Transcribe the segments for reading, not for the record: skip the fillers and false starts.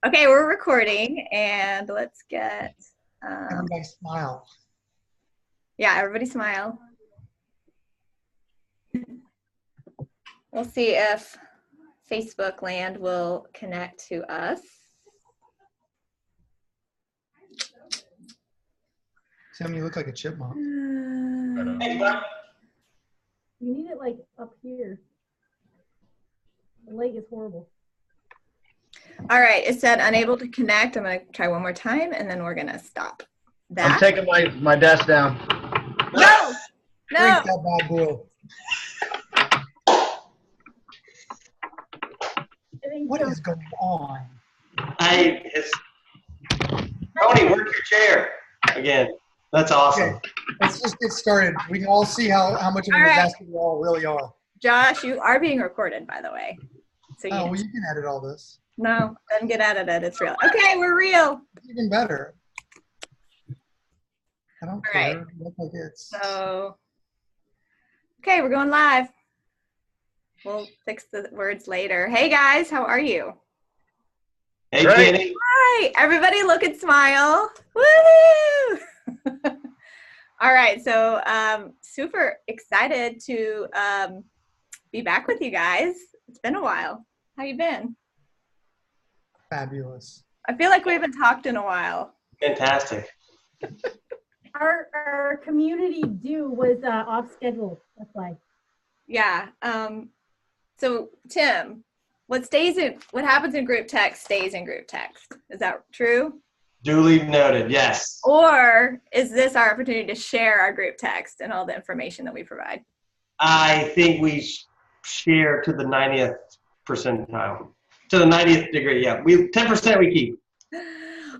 Okay, we're recording, and let's get. Everybody smile. Yeah, everybody smile. We'll see if Facebook land will connect to us. Tim, you look like a chipmunk. You need it like up here. The light is horrible. All right, it said unable to connect. I'm going to try one more time, and then we're going to stop that. I'm taking my desk down. No! No! Freak that bad boy. What is going on? Tony, work your chair again. That's awesome. Okay, let's just get started. We can all see how much of a disaster we all really are. Josh, you are being recorded, by the way. So well, you can edit all this. No, doesn't get edited. It's real. Okay, we're real. It's even better. I don't care. Right. Look like it's... So, okay, we're going live. We'll fix the words later. Hey guys, how are you? Hey, Kenny. Hi, everybody look and smile. Woohoo! All right, so super excited to be back with you guys. It's been a while. How you been? Fabulous. I feel like we haven't talked in a while. Fantastic. Our community due was off schedule. That's why. Yeah. So Tim, what happens in group text stays in group text. Is that true? Duly noted. Yes. Or is this our opportunity to share our group text and all the information that we provide? I think we share to the 90th percentile. To the 90th degree, yeah. 10% we keep.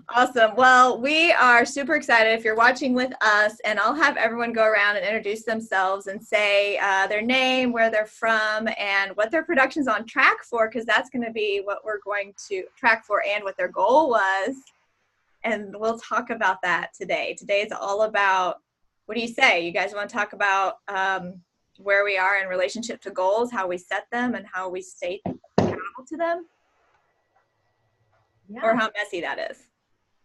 Awesome. Well, we are super excited if you're watching with us, and I'll have everyone go around and introduce themselves and say their name, where they're from, and what their production's on track for, because that's going to be what we're going to track for and what their goal was. And we'll talk about that today. Today is all about, what do you say? You guys want to talk about where we are in relationship to goals, how we set them, and how we stay accountable to them? Yeah. Or how messy that is?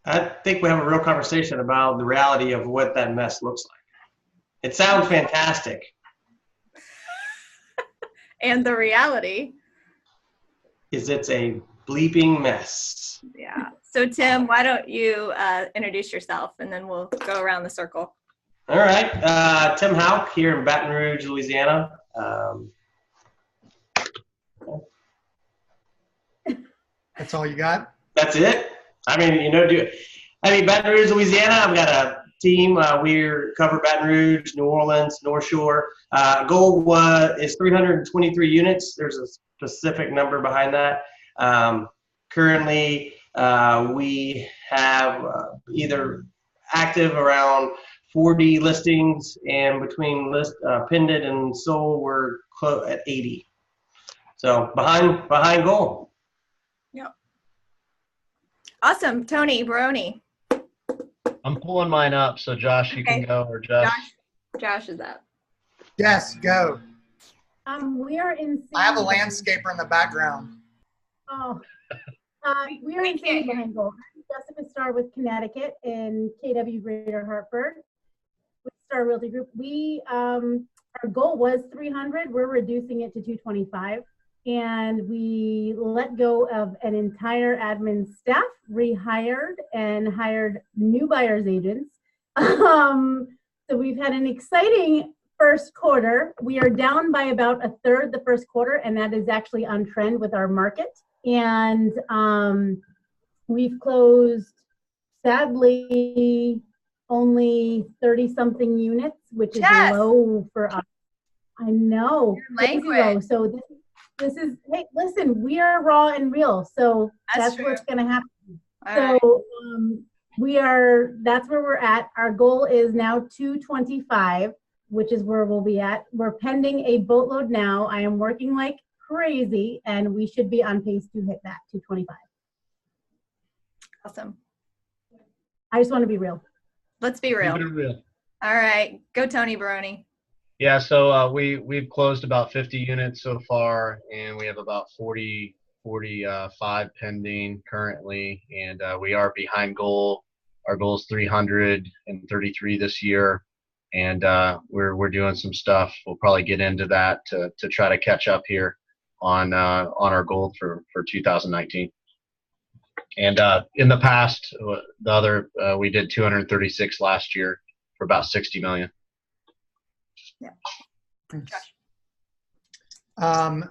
I think we have a real conversation about the reality of what that mess looks like. It sounds fantastic. And the reality is it's a bleeping mess. Yeah. So Tim, why don't you introduce yourself, and then we'll go around the circle. All right. Tim Houck here in Baton Rouge, Louisiana. That's all you got? That's it. I mean, Baton Rouge, Louisiana, I've got a team. We cover Baton Rouge, New Orleans, North Shore. Goal is 323 units. There's a specific number behind that. Currently, we have either active around 40 listings, and between pended and sold, we're close at 80. So behind goal. Yep. Awesome. Tony Baroni. I'm pulling mine up, so Josh, you can go, or Josh. Josh is up. Yes, go. We are in. I have a landscaper in the background. Oh, we are in Sandy behind goal. Jessica Starr with Connecticut and KW Greater Hartford with Star Realty Group. We our goal was 300. We're reducing it to 225. And we let go of an entire admin staff, rehired, and hired new buyer's agents. So we've had an exciting first quarter. We are down by about a third the first quarter, and that is actually on trend with our market. And we've closed, sadly, only 30-something units, which is low for us. I know. Low. So this is, hey, listen, we are raw and real, so that's what's going to happen. So that's where we're at. Our goal is now 225, which is where we'll be at. We're pending a boatload now. I am working like crazy, and we should be on pace to hit that 225. Awesome. I just want to be real. Let's be real. All right, go Tony Baroni. Yeah, so we've closed about 50 units so far, and we have about 40 45 pending currently, and we are behind goal. Our goal is 333 this year, and we're doing some stuff. We'll probably get into that to try to catch up here on our goal for 2019. And in the past, we did 236 last year for about 60 million. Yeah.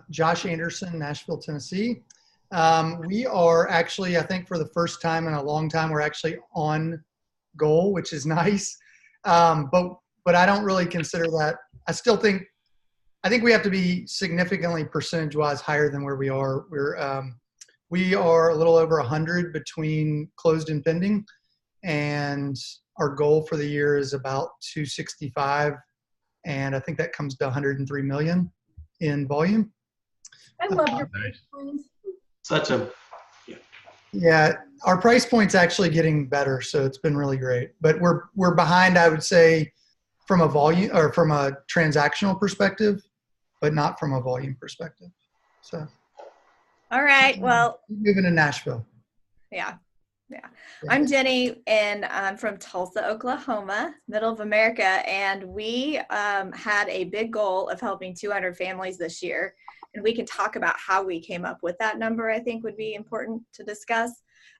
Josh Anderson, Nashville, Tennessee. We are actually, I think for the first time in a long time, we're actually on goal, which is nice. But I don't really consider that. I think we have to be significantly percentage-wise higher than where we are. We are a little over 100 between closed and pending, and our goal for the year is about 265, and I think that comes to 103 million in volume. I love your Nice. points. Yeah, our price point's actually getting better, so it's been really great. But we're behind, I would say, from a volume or from a transactional perspective, but not from a volume perspective. So. All right. Well, Moving to Nashville. yeah. I'm Jenny, and I'm from Tulsa, Oklahoma, middle of America, and we had a big goal of helping 200 families this year, and we can talk about how we came up with that number. I think would be important to discuss.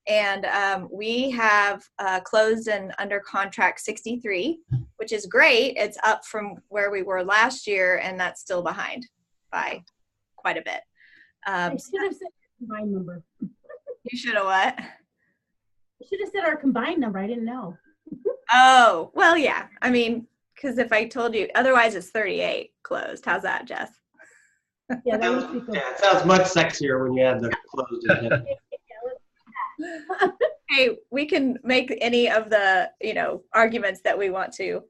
And we have closed and under contract 63, which is great. It's up from where we were last year, and that's still behind by quite a bit. I should have said our combined number. You should have what? I should have said our combined number. I didn't know. Oh, well, yeah. I mean, because if I told you, otherwise it's 38 closed. How's that, Jess? Yeah, that was pretty cool. Yeah, it sounds much sexier when you add the closed in. Hey, we can make any of the, arguments that we want to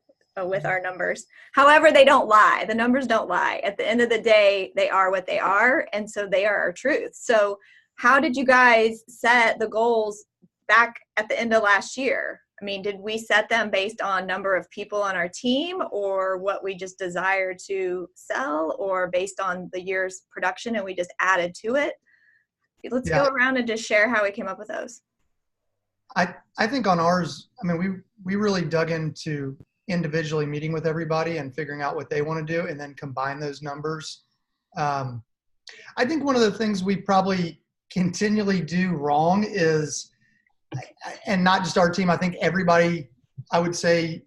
with our numbers. However, they don't lie. The numbers don't lie. At the end of the day, they are what they are, and so they are our truth. So how did you guys set the goals back at the end of last year? I mean, did we set them based on number of people on our team, or what we just desire to sell, or based on the year's production and we just added to it? Let's go around and just share how we came up with those. I think on ours, I mean, we really dug into individually meeting with everybody and figuring out what they want to do and then combine those numbers. I think one of the things we probably continually do wrong is, and not just our team, I think everybody, I would say,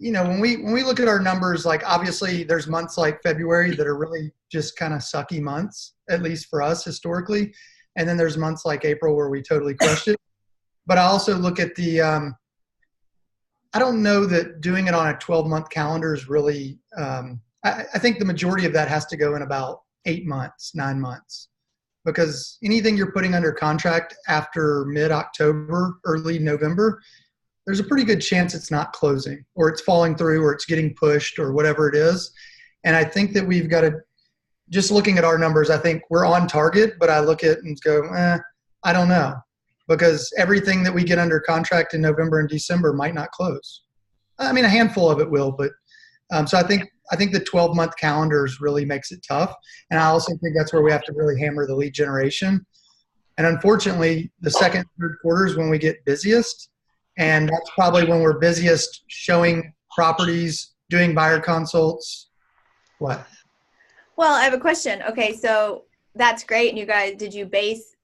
when we look at our numbers, like obviously there's months like February that are really just kind of sucky months, at least for us historically. And then there's months like April where we totally crushed it. But I also look at I don't know that doing it on a 12-month calendar is really, I think the majority of that has to go in about 8 months, 9 months. Because anything you're putting under contract after mid-October, early November, there's a pretty good chance it's not closing, or it's falling through, or it's getting pushed, or whatever it is. And I think that we've got to, just looking at our numbers, I think we're on target, but I look at it and go, I don't know. Because everything that we get under contract in November and December might not close. I mean, a handful of it will, but so I think the 12-month calendars really makes it tough. And I also think that's where we have to really hammer the lead generation. And unfortunately, the second, third quarter is when we get busiest. And that's probably when we're busiest showing properties, doing buyer consults. What? Well, I have a question. Okay, so that's great. And you guys,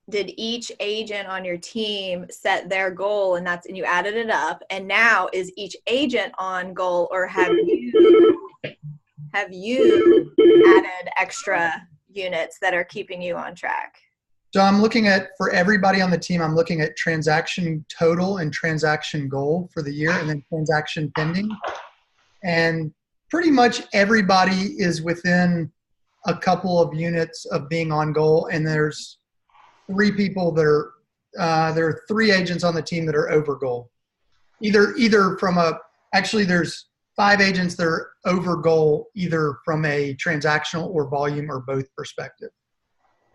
did each agent on your team set their goal and you added it up, and now is each agent on goal, or have you added extra units that are keeping you on track? So I'm looking at, for everybody on the team, I'm looking at transaction total and transaction goal for the year, and then transaction pending. And pretty much everybody is within a couple of units of being on goal, and there's 3 people that are, there are 3 agents on the team that are over goal. Either from actually there's 5 agents that are over goal, either from a transactional or volume or both perspective.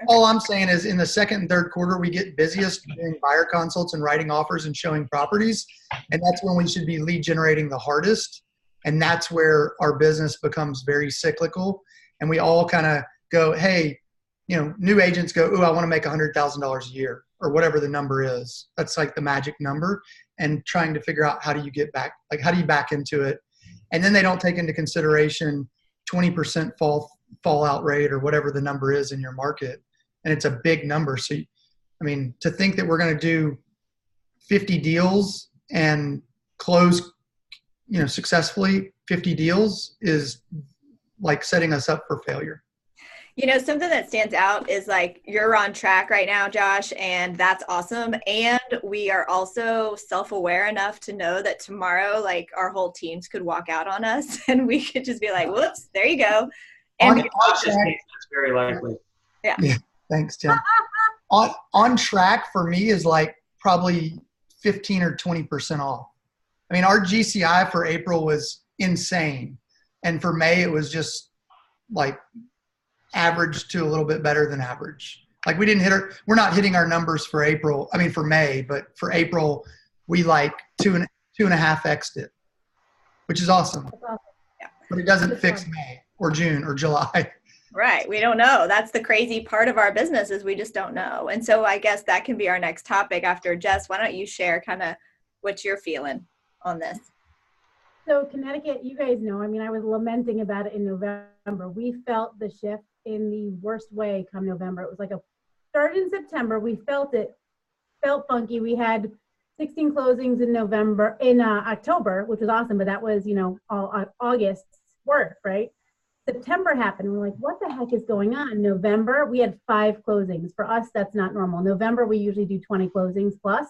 All I'm saying is in the second and third quarter, we get busiest doing buyer consults and writing offers and showing properties. And that's when we should be lead generating the hardest. And that's where our business becomes very cyclical. And we all kind of go, hey, new agents go, ooh, I want to make $100,000 a year or whatever the number is. That's like the magic number, and trying to figure out how do you get back, like how do you back into it? And then they don't take into consideration 20% fallout rate or whatever the number is in your market. And it's a big number. So, I mean, to think that we're going to do 50 deals and close, successfully 50 deals is like setting us up for failure. Something that stands out is like you're on track right now, Josh, and that's awesome. And we are also self-aware enough to know that tomorrow, like our whole teams could walk out on us and we could just be like, whoops, there you go. And that's very likely. Yeah. Thanks, Tim. on track for me is like probably 15 or 20% off. I mean, our GCI for April was insane. And for May, it was just like average to a little bit better than average. Like we didn't we're not hitting our numbers for April. I mean, for May, but for April, we like 2.5x'd it, which is awesome. Yeah. But it doesn't fix May or June or July. Right. We don't know. That's the crazy part of our business is we just don't know. And so I guess that can be our next topic after Jess. Why don't you share kind of what you're feeling on this? So Connecticut, you guys know, I mean, I was lamenting about it in November. We felt the shift in the worst way come November. It was like started in September. We felt funky. We had 16 closings in October, which was awesome, but that was, all August's work, right? September happened. We're like, what the heck is going on? November, we had 5 closings. For us, that's not normal. November, we usually do 20 closings plus.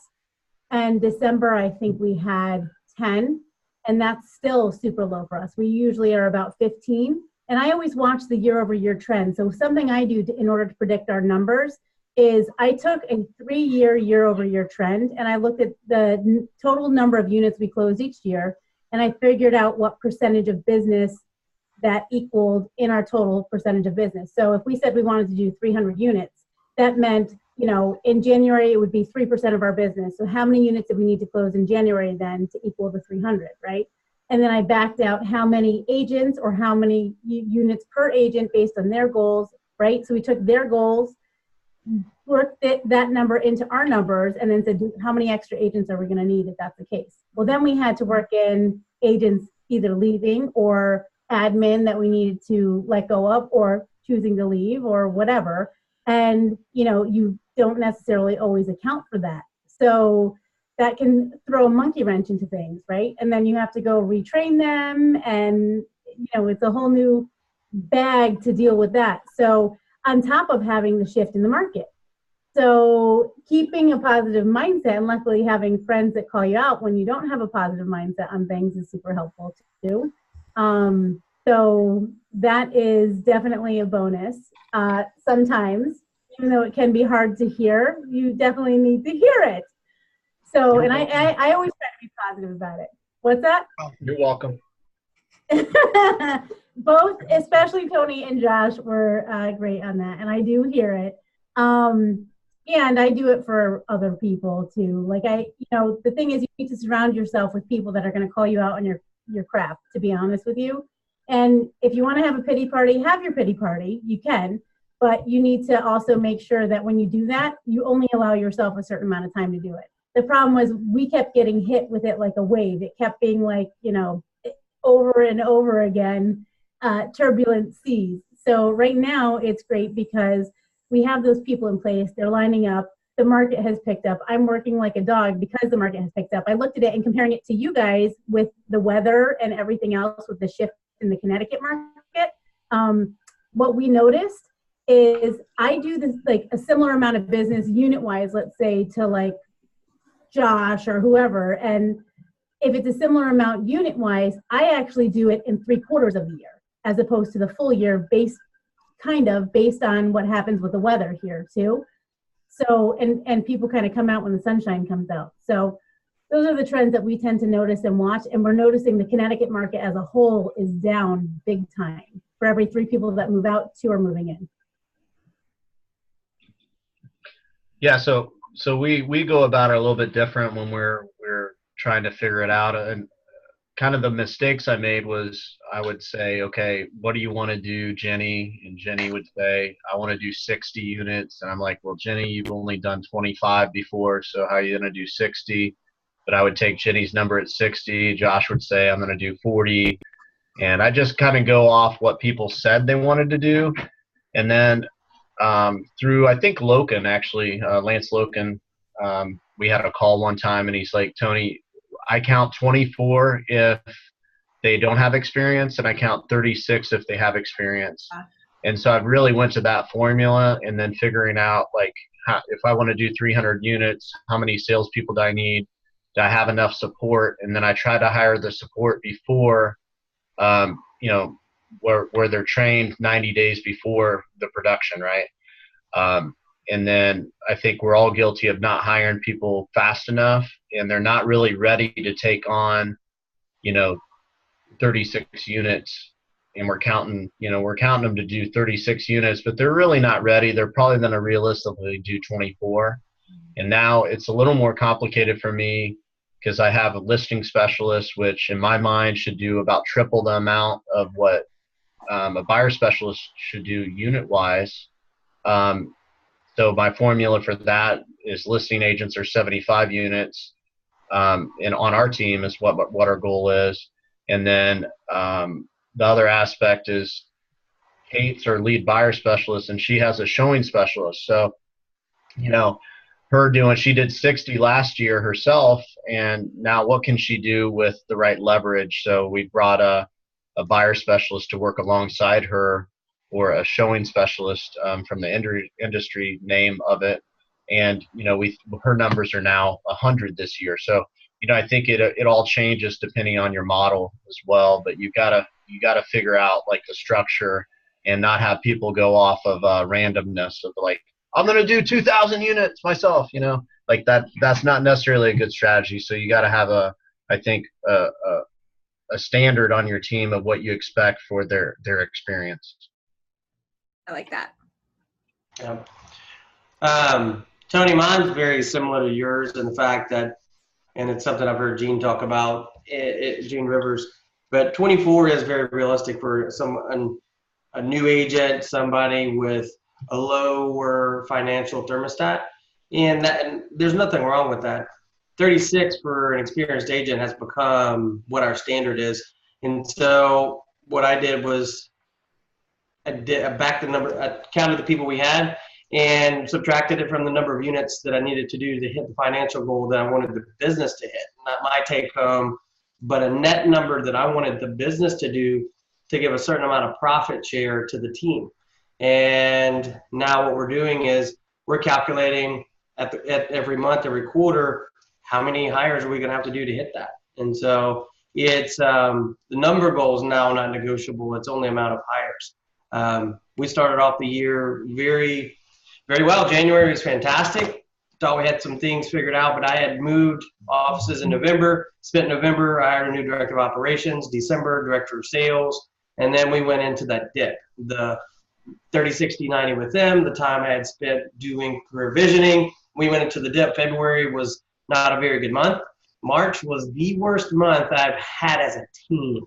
And December, I think we had 10. And that's still super low for us. We usually are about 15. And I always watch the year-over-year trend. So something I do in order to predict our numbers is I took a 3-year, year-over-year trend, and I looked at the total number of units we closed each year, and I figured out what percentage of business that equaled in our total percentage of business. So if we said we wanted to do 300 units, that meant, in January, it would be 3% of our business. So how many units did we need to close in January then to equal the 300, right? And then I backed out how many agents or how many units per agent based on their goals, right? So we took their goals, worked that number into our numbers, and then said, how many extra agents are we going to need if that's the case? Well, then we had to work in agents either leaving or admin that we needed to let go of or choosing to leave or whatever. And, you don't necessarily always account for that. So that can throw a monkey wrench into things, right? And then you have to go retrain them and, it's a whole new bag to deal with that. So on top of having the shift in the market. So keeping a positive mindset and luckily having friends that call you out when you don't have a positive mindset on things is super helpful too. So that is definitely a bonus. Sometimes, even though it can be hard to hear, you definitely need to hear it. So, and I always try to be positive about it. What's that? You're welcome. Both, especially Tony and Josh, were great on that, and I do hear it. And I do it for other people too. Like the thing is, you need to surround yourself with people that are going to call you out on your crap. To be honest with you, and if you want to have a pity party, have your pity party. You can, but you need to also make sure that when you do that, you only allow yourself a certain amount of time to do it. The problem was we kept getting hit with it like a wave. It kept being like, over and over again, turbulent seas. So right now it's great because we have those people in place. They're lining up. The market has picked up. I'm working like a dog because the market has picked up. I looked at it and comparing it to you guys with the weather and everything else with the shift in the Connecticut market. What we noticed is I do this like a similar amount of business unit-wise, let's say to like Josh or whoever. And if it's a similar amount unit-wise, I actually do it in 3/4 of the year as opposed to the full year based on what happens with the weather here too. So, and people kind of come out when the sunshine comes out. So those are the trends that we tend to notice and watch. And we're noticing the Connecticut market as a whole is down big time. For every 3 people that move out, 2 are moving in. Yeah, so we go about it a little bit different when we're trying to figure it out. And kind of the mistakes I made was I would say, okay, what do you want to do, Jenny? And Jenny would say, I want to do 60 units. And I'm like, well, Jenny, you've only done 25 before, so how are you going to do 60? But I would take Jenny's number at 60. Josh would say, I'm going to do 40. And I just kind of go off what people said they wanted to do. And then through, I think, Loken, actually, Lance Loken, we had a call one time, and he's like, Tony, I count 24 if they don't have experience, and I count 36 if they have experience. And so I really went to that formula, and then figuring out, like, if I want to do 300 units, how many salespeople do I need? Do I have enough support? And then I try to hire the support before, where they're trained 90 days before the production, right? And then I think we're all guilty of not hiring people fast enough, and they're not really ready to take on, 36 units. And we're counting them to do 36 units, but they're really not ready. They're probably going to realistically do 24. And now it's a little more complicated for me because I have a listing specialist, which in my mind should do about triple the amount of what a buyer specialist should do unit-wise. So my formula for that is listing agents are 75 units, and on our team is what our goal is. And then the other aspect is Kate's our lead buyer specialist, and she has a showing specialist. So, she did 60 last year herself, and now what can she do with the right leverage? So we brought a buyer specialist to work alongside her, or a showing specialist from the industry name of it. And, her numbers are now 100 this year. So, I think it all changes depending on your model as well, but you gotta figure out like the structure and not have people go off of randomness of like, I'm going to do 2,000 units myself, like that's not necessarily a good strategy. So you got to have a standard on your team of what you expect for their experience. I like that. Yeah. Tony, mine's very similar to yours in the fact that, and it's something I've heard Gene talk about, Gene Rivers, but 24 is very realistic for a new agent, somebody with a lower financial thermostat, and there's nothing wrong with that. 36 for an experienced agent has become what our standard is. And so what I did was I counted the people we had and subtracted it from the number of units that I needed to do to hit the financial goal that I wanted the business to hit. Not my take home, but a net number that I wanted the business to do to give a certain amount of profit share to the team. And now what we're doing is we're calculating at every month, every quarter, how many hires are we going to have to do to hit that? And so it's the number goal is now not negotiable. It's only amount of hires. We started off the year very, very well. January was fantastic. Thought we had some things figured out, but I had moved offices in November. Spent November, I hired a new director of operations. December, director of sales. And then we went into that dip. The 30, 60, 90 with them, the time I had spent doing career visioning. We went into the dip. February was not a very good month. March was the worst month I've had as a team.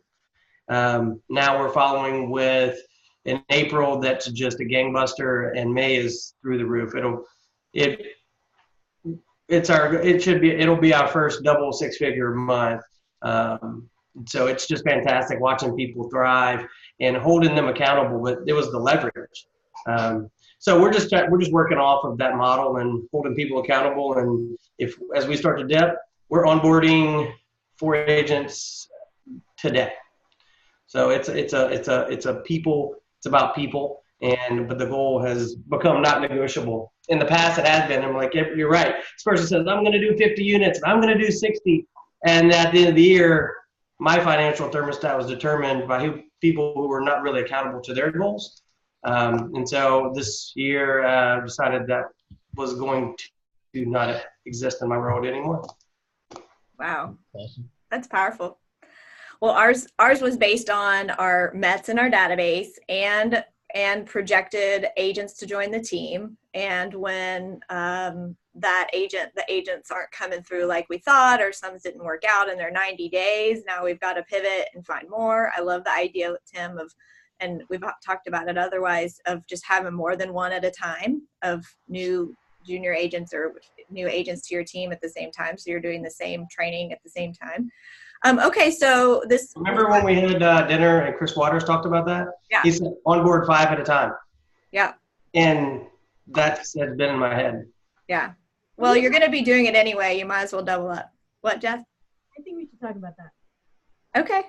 Now we're following with an April that's just a gangbuster, and May is through the roof. It'll be our first double six-figure month. So it's just fantastic watching people thrive and holding them accountable, but it was the leverage. So we're just working off of that model and holding people accountable. And as we start to dip, we're onboarding 4 agents today. So it's about people, but the goal has become not negotiable. In the past, it has been. I'm like, you're right. This person says, I'm going to do 50 units, and I'm going to do 60. And at the end of the year, my financial thermostat was determined by people who were not really accountable to their goals. And so this year, decided that was going to not exist in my world anymore. Wow. Awesome. That's powerful. Well, ours was based on our METs in our database and and projected agents to join the team. And when the agents aren't coming through like we thought, or some didn't work out in their 90 days, now we've got to pivot and find more. I love the idea, Tim, and we've talked about it otherwise, of just having more than one at a time of new junior agents or new agents to your team at the same time. So you're doing the same training at the same time. Okay, so this. Remember when we had dinner and Chris Waters talked about that? Yeah. He said onboard 5 at a time. Yeah. And that's been in my head. Yeah. Well, you're going to be doing it anyway. You might as well double up. What, Jeff? I think we should talk about that. Okay,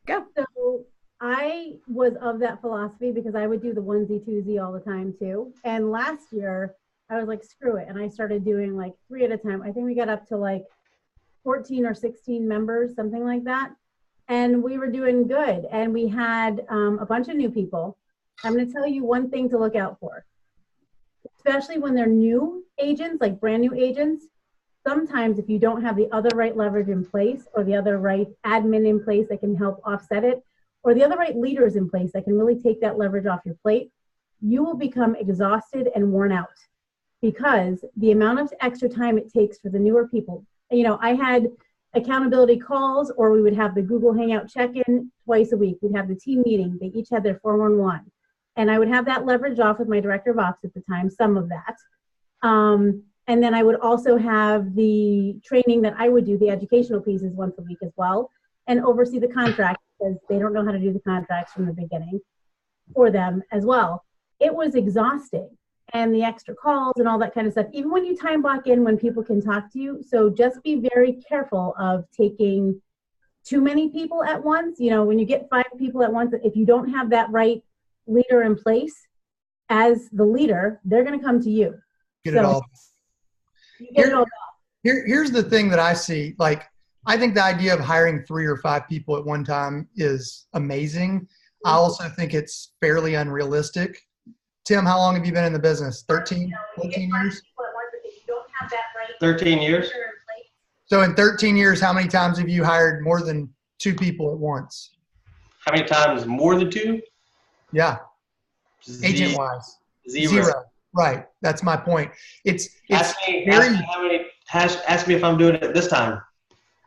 go. So I was of that philosophy because I would do the onesie twosie all the time too. And last year I was like, screw it. And I started doing like 3 at a time. I think we got up to like 14 or 16 members, something like that. And we were doing good. And we had a bunch of new people. I'm going to tell you one thing to look out for, especially when they're new agents, like brand new agents. Sometimes if you don't have the other right leverage in place, or the other right admin in place that can help offset it, or the other right leaders in place that can really take that leverage off your plate, you will become exhausted and worn out, because the amount of extra time it takes for the newer people. You know, I had accountability calls, or we would have the Google Hangout check-in twice a week. We'd have the team meeting. They each had their 411. And I would have that leverage off with my director of ops at the time, some of that. And then I would also have the training that I would do, the educational pieces once a week as well, and oversee the contract, because they don't know how to do the contracts from the beginning for them as well. It was exhausting. And the extra calls and all that kind of stuff, even when you time block in when people can talk to you. So just be very careful of taking too many people at once. You know, when you get 5 people at once, if you don't have that right leader in place as the leader, they're going to come to you. Get it all. You get it all. Here's the thing that I see. Like, I think the idea of hiring 3 or 5 people at one time is amazing. I also think it's fairly unrealistic. Tim, how long have you been in the business? 13, 14 years? 13 years. So in 13 years, how many times have you hired more than 2 people at once? How many times more than 2? Yeah. Agent-wise. Zero. Right. That's my point. Ask me if I'm doing it this time.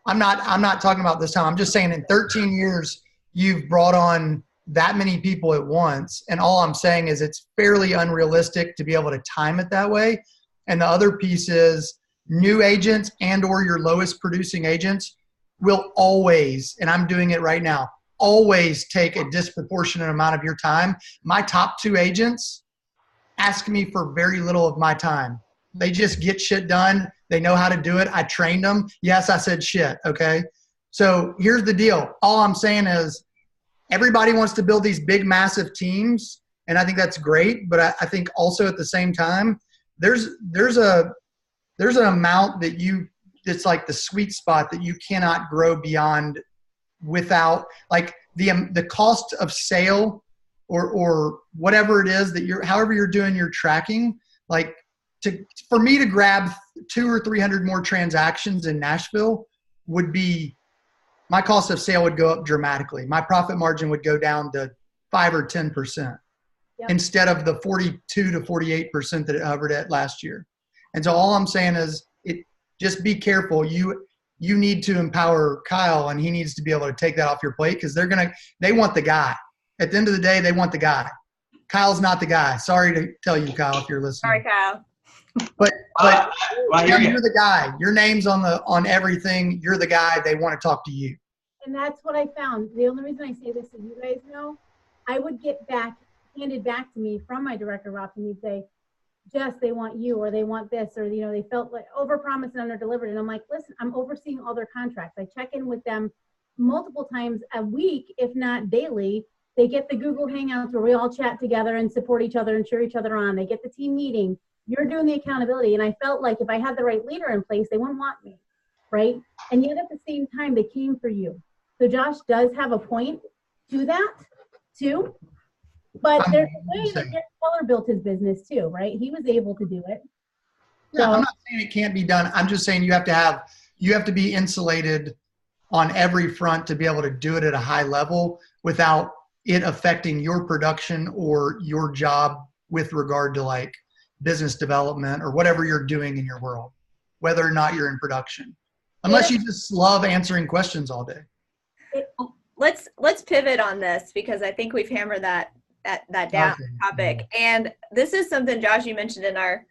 I'm not talking about this time. I'm just saying in 13 years, you've brought on that many people at once. And all I'm saying is it's fairly unrealistic to be able to time it that way. And the other piece is new agents and or your lowest producing agents will always, and I'm doing it right now, always take a disproportionate amount of your time. My top 2 agents ask me for very little of my time. They just get shit done. They know how to do it. I trained them. Yes, I said shit. Okay. So here's the deal. All I'm saying is, everybody wants to build these big, massive teams, and I think that's great. But I think also at the same time, there's an amount that it's like the sweet spot that you cannot grow beyond without, like, the cost of sale or whatever it is that however you're doing your tracking, like for me to grab 200 or 300 more transactions in Nashville would be, my cost of sale would go up dramatically. My profit margin would go down to 5 or 10% instead of the 42 to 48% that it hovered at last year. And so all I'm saying is, just be careful. You need to empower Kyle, and he needs to be able to take that off your plate, because they want the guy. At the end of the day, they want the guy. Kyle's not the guy. Sorry to tell you, Kyle, if you're listening. Sorry, Kyle. But you're the guy. Your name's on everything. You're the guy. They want to talk to you. And that's what I found. The only reason I say this is, you guys know, I would get handed back to me from my director of ops, and he'd say, Jess, they want you, or they want this, or, you know, they felt like overpromised and under-delivered. And I'm like, listen, I'm overseeing all their contracts. I check in with them multiple times a week, if not daily. They get the Google Hangouts where we all chat together and support each other and cheer each other on. They get the team meeting. You're doing the accountability. And I felt like if I had the right leader in place, they wouldn't want me, right? And yet at the same time, they came for you. So Josh does have a point to that too. But there's a way that Keller built his business too, right? He was able to do it. Yeah, I'm not saying it can't be done. I'm just saying you have to be insulated on every front to be able to do it at a high level without it affecting your production or your job with regard to like business development or whatever you're doing in your world, whether or not you're in production, unless you just love answering questions all day. Let's pivot on this, because I think we've hammered that down topic. And this is something, Josh, you mentioned in our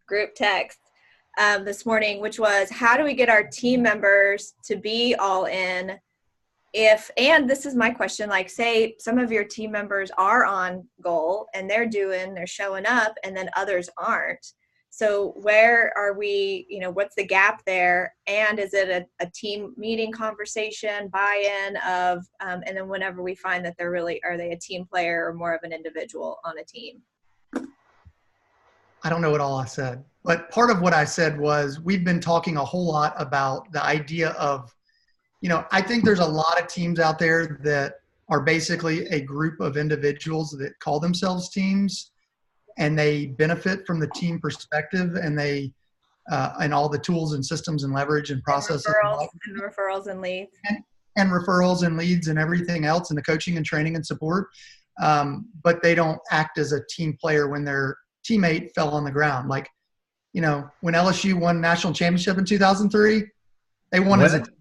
group text this morning, which was, how do we get our team members to be all in? And this is my question, like, say some of your team members are on goal and they're showing up, and then others aren't. So where are we, what's the gap there? And is it a team meeting conversation, buy-in of, and then whenever we find that are they a team player or more of an individual on a team? I don't know what all I said, but part of what I said was, we've been talking a whole lot about the idea of, I think there's a lot of teams out there that are basically a group of individuals that call themselves teams, and they benefit from the team perspective, and and all the tools and systems and leverage and processes and referrals and leads and referrals and leads and everything else, and the coaching and training and support. But they don't act as a team player when their teammate fell on the ground. Like, when LSU won national championship in 2003, they won as a team.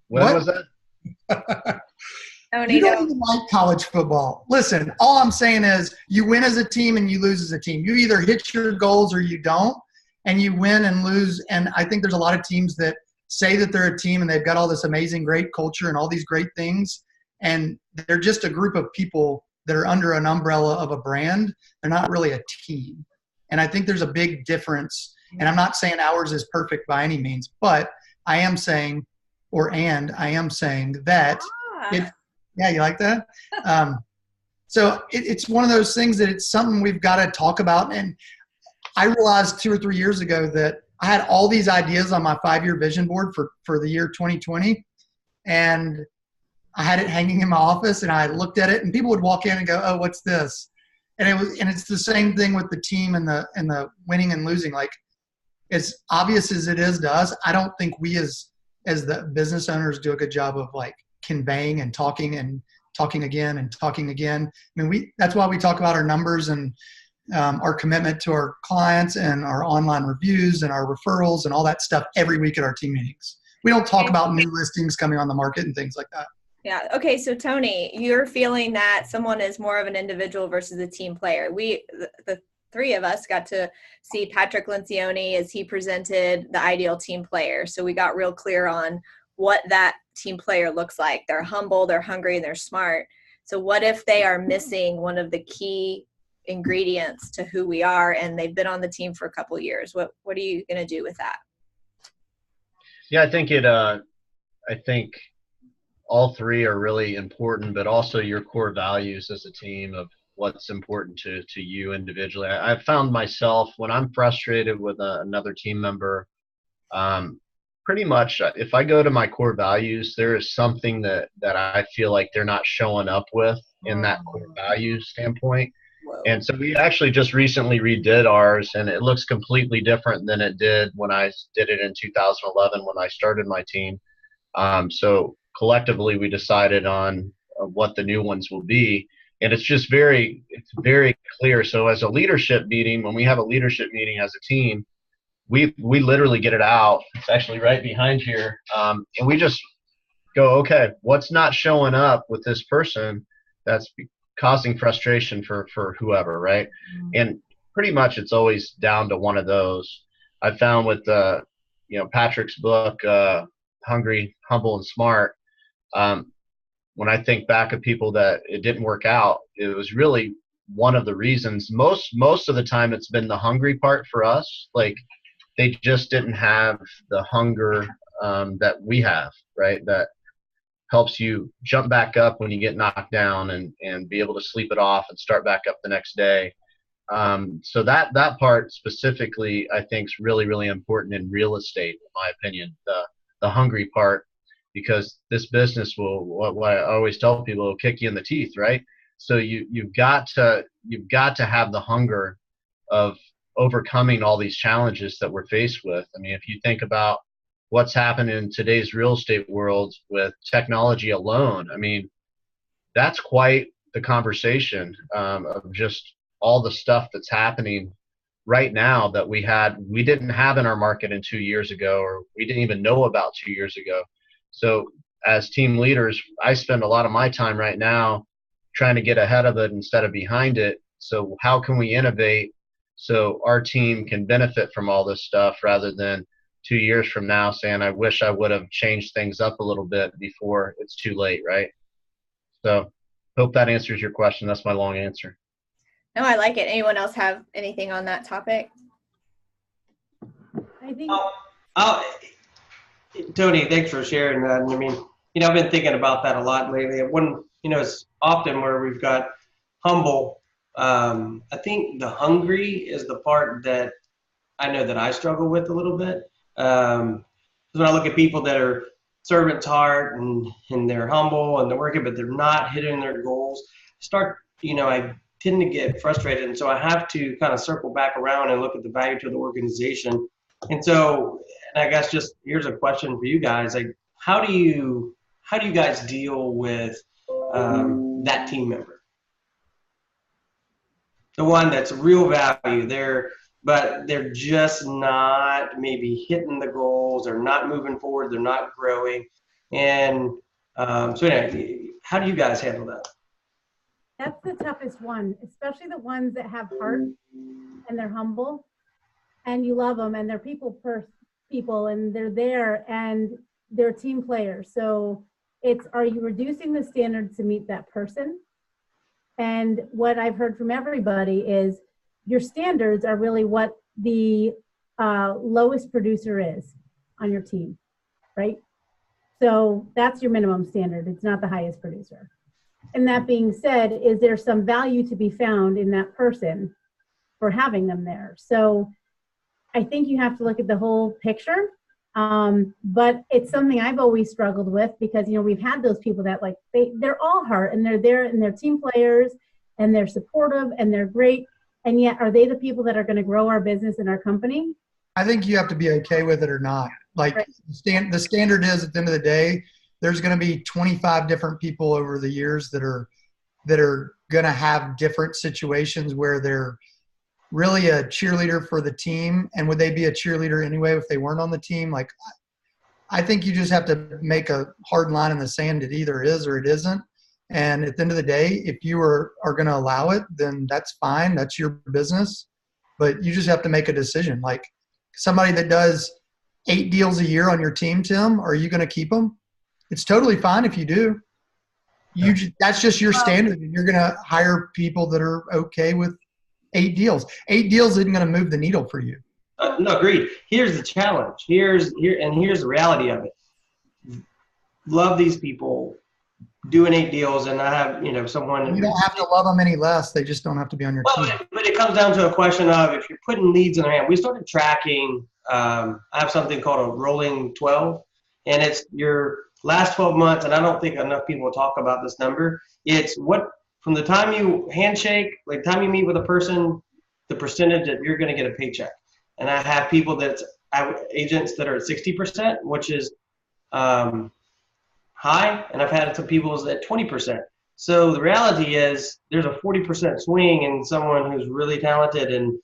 When was that? You don't even like college football. Listen, all I'm saying is, you win as a team and you lose as a team. You either hit your goals or you don't, and you win and lose. And I think there's a lot of teams that say that they're a team and they've got all this amazing, great culture and all these great things, and they're just a group of people that are under an umbrella of a brand. They're not really a team. And I think there's a big difference. And I'm not saying ours is perfect by any means, but I am saying that yeah, you like that? So it's one of those things that it's something we've got to talk about. And I realized 2 or 3 years ago that I had all these ideas on my 5-year vision board for the year 2020. And I had it hanging in my office, and I looked at it, and people would walk in and go, "Oh, what's this?" And it's the same thing with the team and the winning and losing. Like, as obvious as it is to us, I don't think we as the business owners do a good job of like conveying and talking again and talking again. I mean, that's why we talk about our numbers and our commitment to our clients and our online reviews and our referrals and all that stuff every week at our team meetings. We don't talk about new listings coming on the market and things like that. Yeah. Okay. So Tony, you're feeling that someone is more of an individual versus a team player. The three of us got to see Patrick Lencioni as he presented the ideal team player. So we got real clear on what that team player looks like. They're humble, they're hungry, and they're smart. So what if they are missing one of the key ingredients to who we are, and they've been on the team for a couple of years? What are you going to do with that? Yeah, I think all three are really important, but also your core values as a team of what's important to you individually. I've found myself, when I'm frustrated with another team member, pretty much if I go to my core values, there is something that I feel like they're not showing up with in that core value standpoint. Whoa. And so we actually just recently redid ours, and it looks completely different than it did when I did it in 2011 when I started my team. So collectively we decided on what the new ones will be, and it's very clear. So as a leadership meeting, when we have a leadership meeting as a team, we literally get it out. It's actually right behind here, and we just go, okay, what's not showing up with this person that's causing frustration for whoever, right? Mm-hmm. And pretty much it's always down to one of those. I found with Patrick's book, Hungry, Humble, and Smart, when I think back of people that it didn't work out, it was really one of the reasons. Most of the time it's been the hungry part for us. Like, they just didn't have the hunger that we have, right? That helps you jump back up when you get knocked down and be able to sleep it off and start back up the next day. So that part specifically, I think, is really, really important in real estate, in my opinion, the hungry part, because this business will, what I always tell people, will kick you in the teeth, right? So you've got to have the hunger of overcoming all these challenges that we're faced with. I mean, if you think about what's happened in today's real estate world with technology alone, I mean, that's quite the conversation of just all the stuff that's happening right now that we didn't have in our market in 2 years ago, or we didn't even know about 2 years ago. So as team leaders, I spend a lot of my time right now trying to get ahead of it instead of behind it. So how can we innovate so our team can benefit from all this stuff, rather than 2 years from now saying, I wish I would have changed things up a little bit before it's too late, right? So hope that answers your question. That's my long answer. No, I like it. Anyone else have anything on that topic? I think Tony, thanks for sharing that. And I mean, I've been thinking about that a lot lately. It's often where we've got humble. I think the hungry is the part that I know that I struggle with a little bit. When I look at people that are servant's heart and they're humble and they're working, but they're not hitting their goals, I tend to get frustrated. And so I have to kind of circle back around and look at the value to the organization. And so, I guess just here's a question for you guys. Like, how do you guys deal with that team member? The one that's real value, but they're just not maybe hitting the goals, they're not moving forward, they're not growing. And so anyway, how do you guys handle that? that's the toughest one, especially the ones that have heart and they're humble and you love them and they're people and they're there and they're team players. So are you reducing the standard to meet that person? And what I've heard from everybody is your standards are really what the lowest producer is on your team, right? So that's your minimum standard. It's not the highest producer. And that being said, is there some value to be found in that person for having them there? So I think you have to look at the whole picture. But it's something I've always struggled with because, we've had those people that they're all heart and they're there and they're team players and they're supportive and they're great. And yet, are they the people that are going to grow our business and our company? I think you have to be okay with it or not. Like right. The standard is at the end of the day, there's going to be 25 different people over the years that are going to have different situations where they're really a cheerleader for the team. And would they be a cheerleader anyway if they weren't on the team? Like, I think you just have to make a hard line in the sand. It either is or it isn't. And at the end of the day, if you are going to allow it, then that's fine. That's your business. But you just have to make a decision. Like somebody that does 8 deals a year on your team, Tim, are you going to keep them? It's totally fine if you do. That's just your standard. And you're going to hire people that are okay with 8 deals. 8 deals isn't going to move the needle for you. No, agreed. Here's the challenge. Here's the reality of it. Love these people, doing 8 deals, and I have someone. You don't have to love them any less. They just don't have to be on your team. But it comes down to a question of if you're putting leads in their hand. We started tracking. I have something called a rolling 12, and it's your last 12 months. And I don't think enough people talk about this number. It's what from the time you handshake, like the time you meet with a person, the percentage that you're going to get a paycheck. And I have people agents that are at 60%, which is high, and I've had some people at 20%. So the reality is there's a 40% swing in someone who's really talented and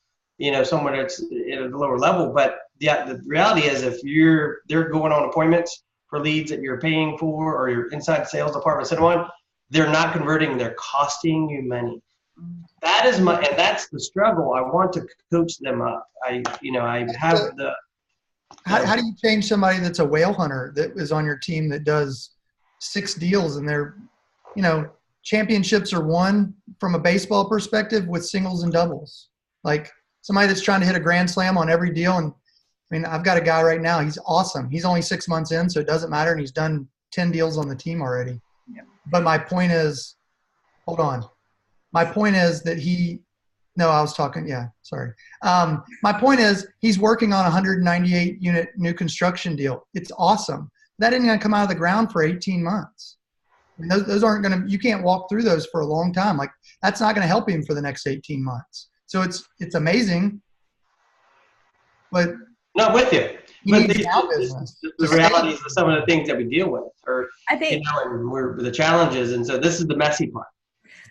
someone that's at a lower level. But the reality is if they're going on appointments for leads that you're paying for or your inside sales department, so on, they're not converting, they're costing you money. And that's the struggle. I want to coach them up. I have the. How do you change somebody that's a whale hunter that is on your team that does 6 deals and they're, championships are won from a baseball perspective with singles and doubles? Like somebody that's trying to hit a grand slam on every deal. And I've got a guy right now. He's awesome. He's only 6 months in, so it doesn't matter. And he's done 10 deals on the team already. Yeah. But my point is, hold on. My point is that my point is he's working on a 198 unit new construction deal. It's awesome. That isn't going to come out of the ground for 18 months. Those aren't going to, you can't walk through those for a long time. Like that's not going to help him for the next 18 months. So it's amazing, but not with you. But the reality is some of the things that we deal with, or I think, and the challenges, and so this is the messy part.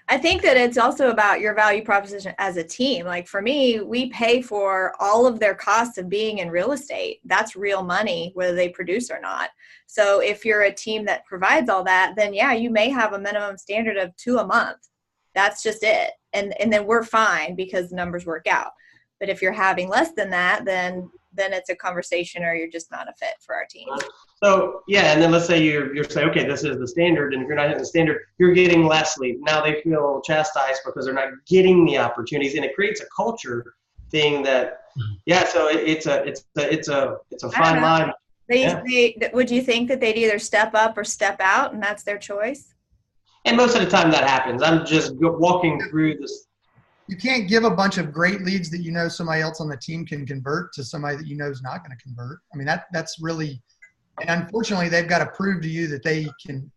I think that it's also about your value proposition as a team. Like for me, we pay for all of their costs of being in real estate. That's real money, whether they produce or not. So if you're a team that provides all that, then yeah, you may have a minimum standard of 2 a month. That's just it. And then we're fine because the numbers work out. But if you're having less than that, then it's a conversation or you're just not a fit for our team. So yeah, and then let's say you're saying, okay, this is the standard, and if you're not hitting the standard, you're getting less leads. Now they feel chastised because they're not getting the opportunities, and it creates a culture thing that, yeah. So it's a fine line. Would you think that they'd either step up or step out, and that's their choice? And most of the time that happens. I'm just walking through this. You can't give a bunch of great leads that you know somebody else on the team can convert to somebody that you know is not going to convert. I mean, that's really, and unfortunately, they've got to prove to you that they can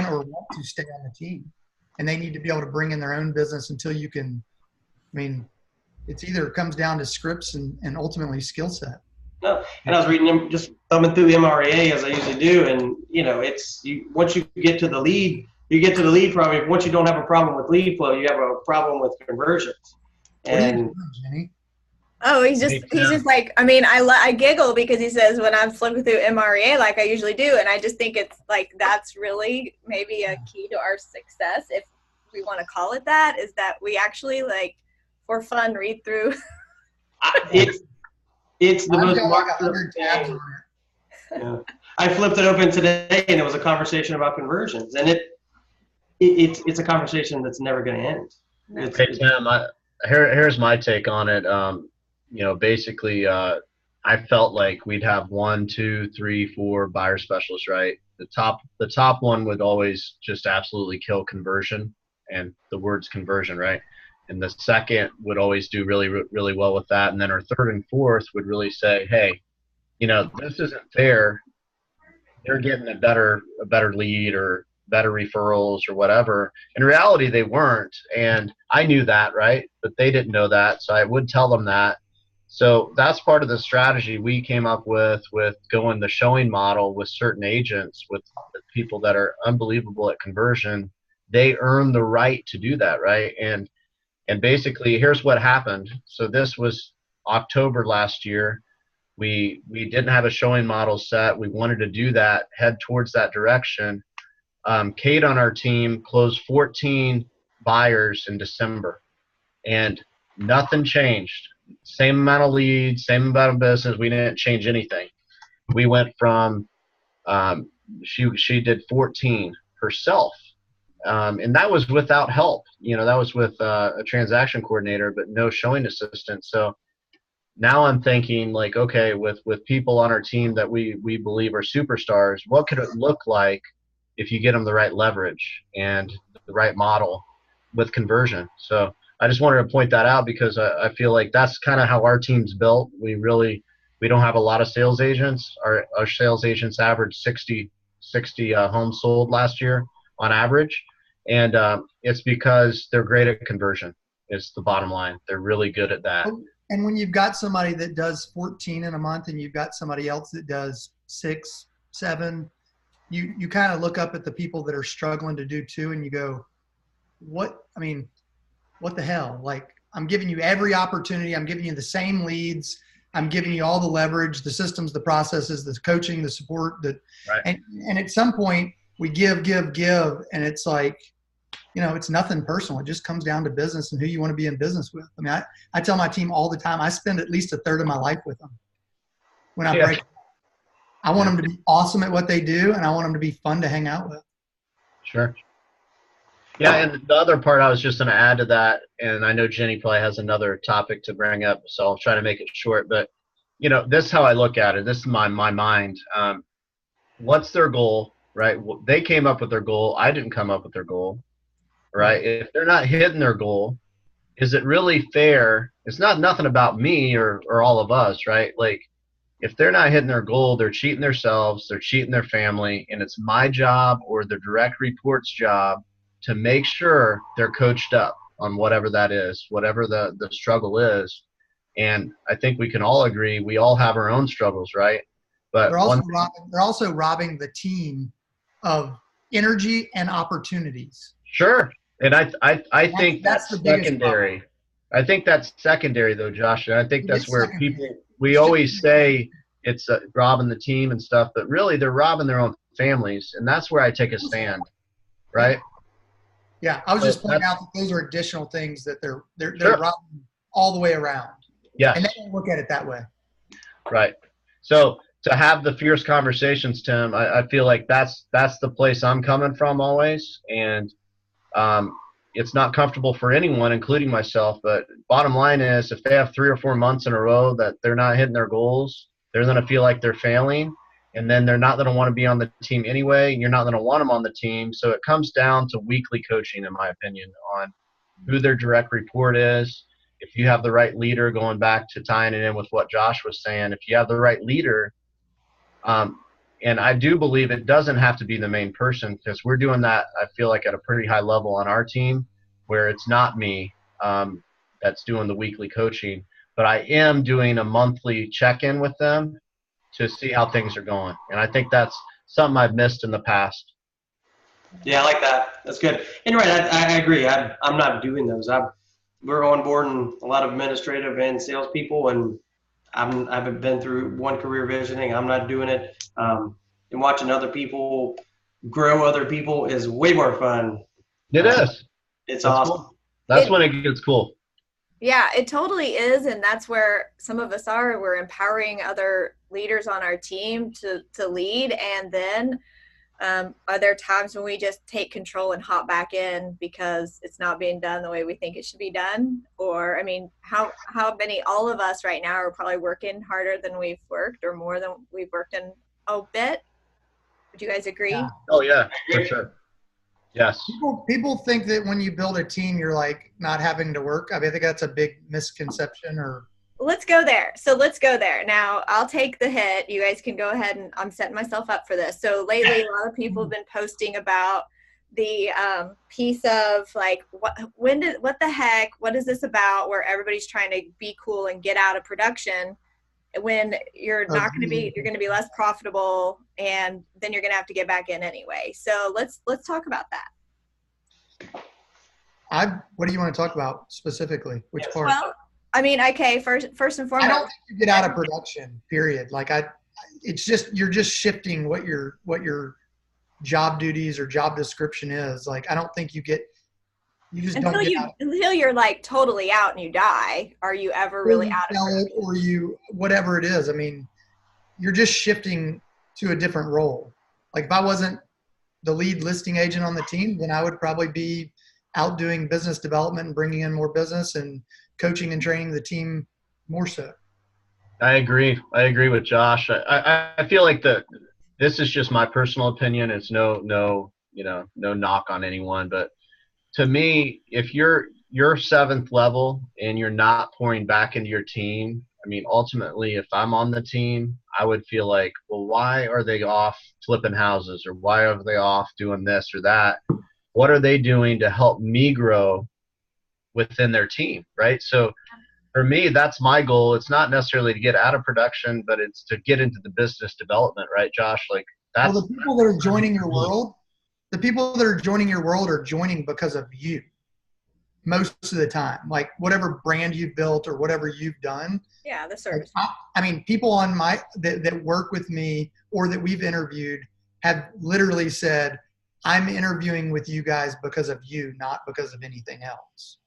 or want to stay on the team, and they need to be able to bring in their own business until you can. I mean, it's either comes down to scripts and ultimately skill set. No, and I was reading them, just thumbing through the MREA as I usually do, and once you get to the lead. You get to the lead problem. Once you don't have a problem with lead flow, you have a problem with conversions. And Jenny? Oh, he's just like, I mean, I giggle because he says when I'm flipping through MREA like I usually do, and I just think it's like that's really maybe a key to our success, if we want to call it that, is that we actually like for fun read through. It's the most marketable thing. Yeah. I flipped it open today, and it was a conversation about conversions, and it's a conversation that's never going to end. Hey, Tim, here's my take on it. Basically, I felt like we'd have 1, 2, 3, 4 buyer specialists, right? The top one would always just absolutely kill conversion, and the word's conversion, right? And the second would always do really, really well with that. And then our third and fourth would really say, hey, this isn't fair. They're getting a better lead or better referrals or whatever. In reality, they weren't. And I knew that, right? But they didn't know that. So I would tell them that. So that's part of the strategy we came up with going the showing model with certain agents, with people that are unbelievable at conversion. They earn the right to do that, right? And basically, here's what happened. So this was October last year. We didn't have a showing model set. We wanted to do that, head towards that direction. Kate on our team closed 14 buyers in December, and nothing changed. Same amount of leads, same amount of business. We didn't change anything. We went from she did 14 herself, and that was without help. That was with a transaction coordinator, but no showing assistant. So now I'm thinking like, okay, with people on our team that we believe are superstars, what could it look like if you get them the right leverage and the right model with conversion? So I just wanted to point that out because I feel like that's kind of how our team's built. We don't have a lot of sales agents. Our sales agents averaged 60 homes sold last year on average. And it's because they're great at conversion. It's the bottom line. They're really good at that. And when you've got somebody that does 14 in a month and you've got somebody else that does 6, 7, you kind of look up at the people that are struggling to do 2 and you go, what the hell? Like, I'm giving you every opportunity. I'm giving you the same leads. I'm giving you all the leverage, the systems, the processes, the coaching, the support. Right. And at some point we give, and it's like, it's nothing personal. It just comes down to business and who you want to be in business with. I mean, I tell my team all the time, I spend at least a third of my life with them when I break. I want them to be awesome at what they do, and I want them to be fun to hang out with. Sure. Yeah, and the other part I was just going to add to that, and I know Jenny probably has another topic to bring up, so I'll try to make it short. But, this is how I look at it. This is my mind. What's their goal, right? They came up with their goal. I didn't come up with their goal, right? If they're not hitting their goal, is it really fair? It's not nothing about me or all of us, right? Like, if they're not hitting their goal, they're cheating themselves, they're cheating their family, and it's my job or the direct report's job to make sure they're coached up on whatever that is, whatever the struggle is. And I think we can all agree we all have our own struggles, right? But they're also robbing the team of energy and opportunities. Sure. And I think that's that's the biggest secondary. I think that's secondary though, Josh. And I think It that's is where secondary. people, we always say it's robbing the team and stuff, but really they're robbing their own families. And that's where I take a stand, right? Yeah, I was So just pointing that's- out that those are additional things that they're Sure. robbing all the way around. Yes. And they don't look at it that way. Right. So to have the fierce conversations, Tim, I feel like that's the place I'm coming from always. And it's not comfortable for anyone, including myself. But bottom line is, if they have 3 or 4 months in a row that they're not hitting their goals, they're going to feel like they're failing. And then they're not going to want to be on the team anyway. You're not going to want them on the team. So it comes down to weekly coaching, in my opinion, on who their direct report is. If you have the right leader, going back to tying it in with what Josh was saying, if you have the right leader, and I do believe it doesn't have to be the main person, because we're doing that, I feel like, at a pretty high level on our team, where it's not me that's doing the weekly coaching, but I am doing a monthly check-in with them to see how things are going. And I think that's something I've missed in the past. Yeah, I like that. That's good. And you're right. I agree. I'm not doing those. We're onboarding a lot of administrative and salespeople, and I've been through one career visioning. I'm not doing it. And watching other people grow other people is way more fun. It is. It's That's awesome. cool. That's when it gets cool. Yeah, it totally is. And that's where some of us are. We're empowering other leaders on our team to lead. And then are there times when we just take control and hop back in because it's not being done the way we think it should be done? Or, I mean, how many, all of us right now are probably working harder than we've worked, or more than we've worked in a bit. Would you guys agree? Yeah. Oh, yeah, for sure. Yes. People think that when you build a team, you're like not having to work. I mean, I think that's a big misconception. Or let's go there. So let's go there. Now, I'll take the hit. You guys can go ahead, and I'm setting myself up for this. So lately, a lot of people have been posting about the piece of like, what the heck, what is this about, where everybody's trying to be cool and get out of production when you're not going to be, you're going to be less profitable, and then you're going to have to get back in anyway. So let's talk about that. What do you want to talk about specifically? Which part? Well, I mean, okay, first and foremost, I don't think you get out of production, period. Like it's just, you're just shifting what your job duties or job description is. Like, I don't think you just don't get out. Until you're like totally out and you die, are you ever really out of it, or you, whatever it is. I mean, you're just shifting to a different role. Like, if I wasn't the lead listing agent on the team, then I would probably be out doing business development and bringing in more business and coaching and training the team more so. I agree. I agree with Josh. I feel like this is just my personal opinion. It's no knock on anyone, but to me, if you're 7th level and you're not pouring back into your team, I mean, ultimately, if I'm on the team, I would feel like, well, why are they off flipping houses, or why are they off doing this or that? What are they doing to help me grow within their team, right? So for me, that's my goal. It's not necessarily to get out of production, but it's to get into the business development, right, Josh? Like, that's the people that are joining your world. The people that are joining your world are joining because of you most of the time. Like, whatever brand you've built or whatever you've done. Yeah, the service. I mean, people on that work with me or that we've interviewed have literally said, I'm interviewing with you guys because of you, not because of anything else.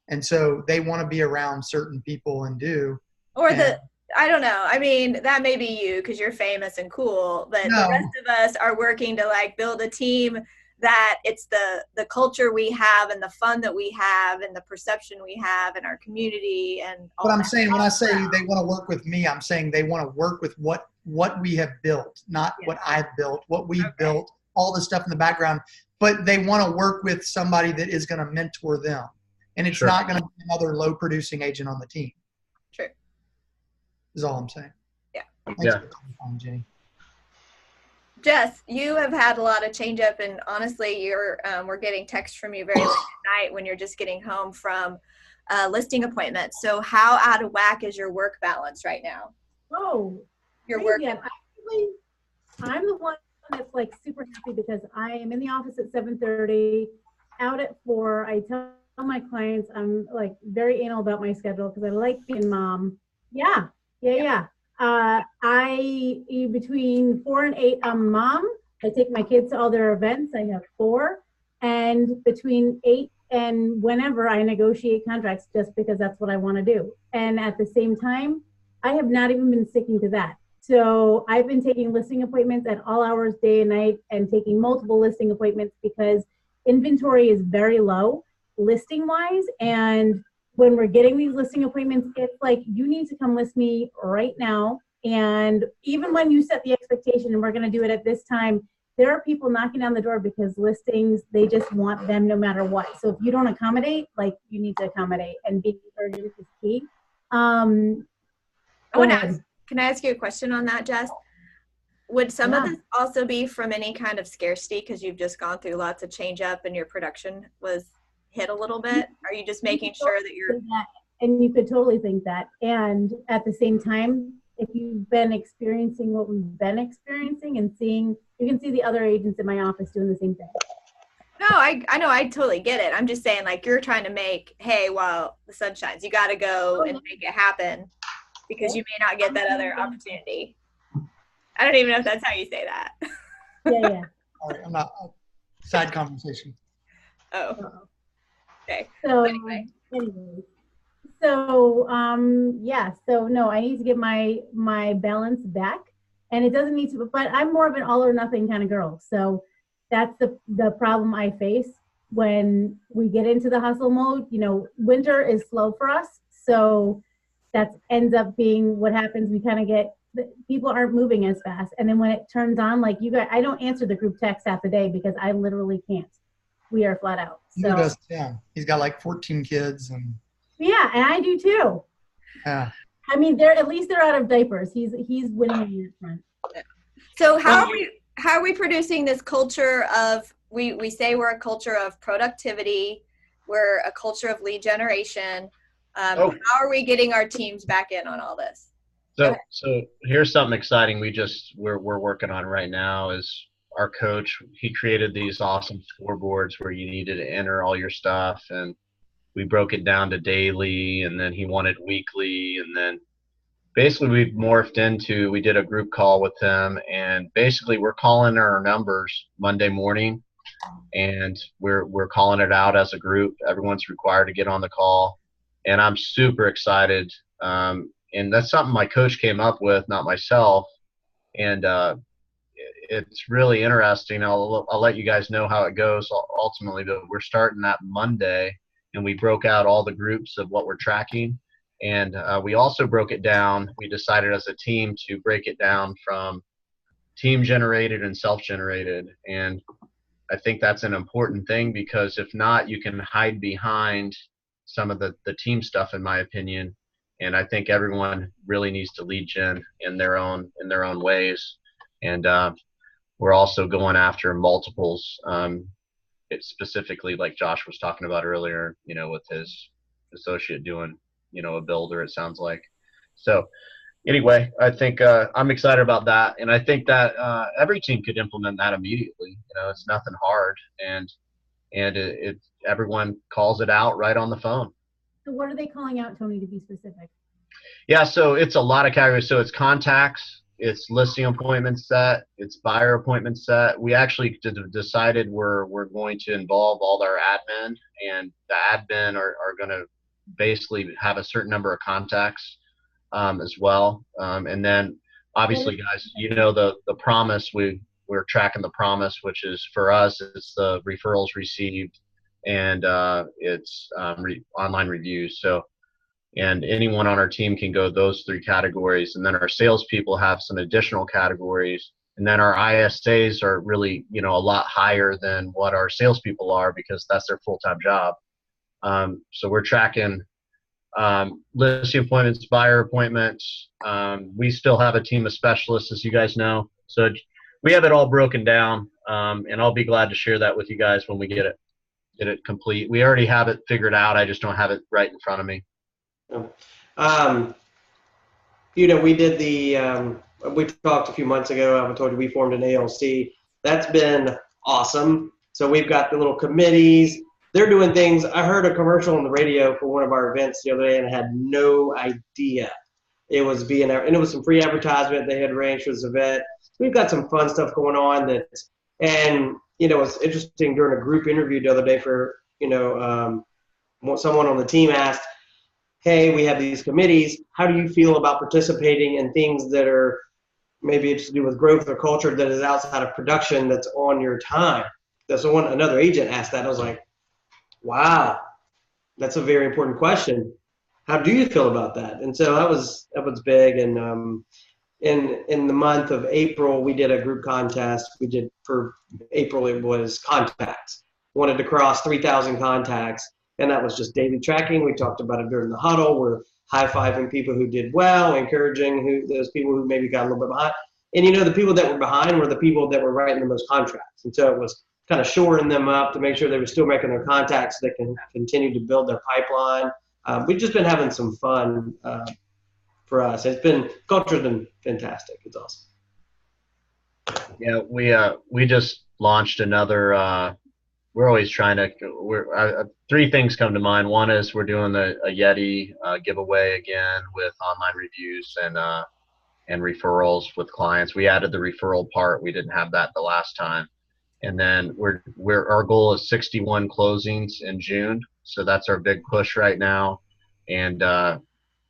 And so they want to be around certain people and do. Or I don't know. I mean, that may be you because you're famous and cool, but the rest of us are working to like build a team that it's the culture we have and the fun that we have and the perception we have in our community and all. But I'm saying, when I say they want to work with me, I'm saying they want to work with what we have built, not what I've built, what we've built, all the stuff in the background. But they want to work with somebody that is going to mentor them. And it's not going to be another low producing agent on the team. True. Is all I'm saying. Yeah. Thanks for coming on, Jenny. Jess, you have had a lot of change up, and honestly, we're getting texts from you very late at night when you're just getting home from listing appointments. So how out of whack is your work balance right now? Oh, Your work. Actually, I'm the one that's like super happy because I am in the office at 7:30. out at 4. I tell my clients I'm like very anal about my schedule because I like being mom. Yeah. Between 4 and 8, I'm mom. I take my kids to all their events. I have 4. And between 8 and whenever, I negotiate contracts just because that's what I want to do. And at the same time, I have not even been sticking to that. So I've been taking listing appointments at all hours, day and night, and taking multiple listing appointments because inventory is very low listing wise. And when we're getting these listing appointments, it's like, you need to come list me right now. And even when you set the expectation and we're going to do it at this time, there are people knocking on the door because listings, they just want them no matter what. So if you don't accommodate, like, you need to accommodate, and being urgent is key. Can I ask you a question on that, Jess? Would some of this also be from any kind of scarcity because you've just gone through lots of change up and your production was hit a little bit? Are you just making sure that you're... And you could totally think that. And at the same time, if you've been experiencing what we've been experiencing and seeing, you can see the other agents in my office doing the same thing. No, I know, I totally get it. I'm just saying, like, you're trying to make hay while the sun shines. You got to go and make it happen because you may not get that other opportunity. I don't even know if that's how you say that. Yeah. All right, I'm not. Side conversation. Oh. Okay. So anyway. So no, I need to get my balance back, and it doesn't need to, but I'm more of an all or nothing kind of girl. So that's the problem I face when we get into the hustle mode. You know, winter is slow for us. So that ends up being what happens. We kind of get, people aren't moving as fast. And then when it turns on, like you guys, I don't answer the group text half the day because I literally can't. We are flat out. So Neither does Tim. He's got like 14 kids and... Yeah, and I do too. Yeah. I mean, they're out of diapers. He's winning on that front. So how are we producing this culture of, we say we're a culture of productivity, we're a culture of lead generation. How are we getting our teams back in on all this? So here's something exciting we're working on right now is our coach. He created these awesome scoreboards where you needed to enter all your stuff, and we broke it down to daily, and then he wanted weekly, and then basically we morphed into, we did a group call with him, and basically we're calling our numbers Monday morning, and we're calling it out as a group. Everyone's required to get on the call, and I'm super excited. And that's something my coach came up with, not myself, and it's really interesting. I'll let you guys know how it goes ultimately, but we're starting that Monday. And we broke out all the groups of what we're tracking. And we also broke it down. We decided as a team to break it down from team generated and self-generated. And I think that's an important thing, because if not, you can hide behind some of the team stuff, in my opinion. And I think everyone really needs to lead gen in their own ways. And we're also going after multiples. It's specifically like Josh was talking about earlier, you know, with his associate doing, you know, a builder, it sounds like. So anyway, I think I'm excited about that. And I think that every team could implement that immediately. You know, it's nothing hard, and it everyone calls it out right on the phone. So what are they calling out, Tony, to be specific? Yeah, so it's a lot of categories. So it's contacts, it's listing appointment set, it's buyer appointment set. We actually decided we're going to involve all our admin, and the admin are going to basically have a certain number of contacts as well. And then obviously, guys, you know, the promise, we're tracking the promise, which is for us, it's the referrals received, and it's online reviews. So, and anyone on our team can go those 3 categories. And then our salespeople have some additional categories. And then our ISAs are really, you know, a lot higher than what our salespeople are, because that's their full-time job. So we're tracking listing appointments, buyer appointments. We still have a team of specialists, as you guys know. So we have it all broken down, and I'll be glad to share that with you guys when we get it complete. We already have it figured out. I just don't have it right in front of me. You know, we did we talked a few months ago. I told you we formed an ALC. That's been awesome. So we've got the little committees. they're doing things. I heard a commercial on the radio for one of our events the other day, and I had no idea it was and it was some free advertisement they had arranged for this event. We've got some fun stuff going on and it's interesting during a group interview the other day for, someone on the team asked, hey, we have these committees. How do you feel about participating in things that are maybe it's to do with growth or culture that is outside of production that's on your time? Another agent asked that. I was like, wow, that's a very important question. How do you feel about that? And so that was big. And in the month of April, we did a group contest. We did for April, it was contacts. Wanted to cross 3,000 contacts, and that was just daily tracking. We talked about it during the huddle. We're high-fiving people who did well, encouraging those people who maybe got a little bit behind. And the people that were behind were the people that were writing the most contracts. And so it was kind of shoring them up to make sure they were still making their contacts so they can continue to build their pipeline. We've just been having some fun for us. Culture's been fantastic. It's awesome. Yeah, we just launched another. We're always trying to. Three things come to mind. One is we're doing a Yeti giveaway again with online reviews and referrals with clients. We added the referral part. We didn't have that the last time. And then our goal is 61 closings in June. So that's our big push right now. And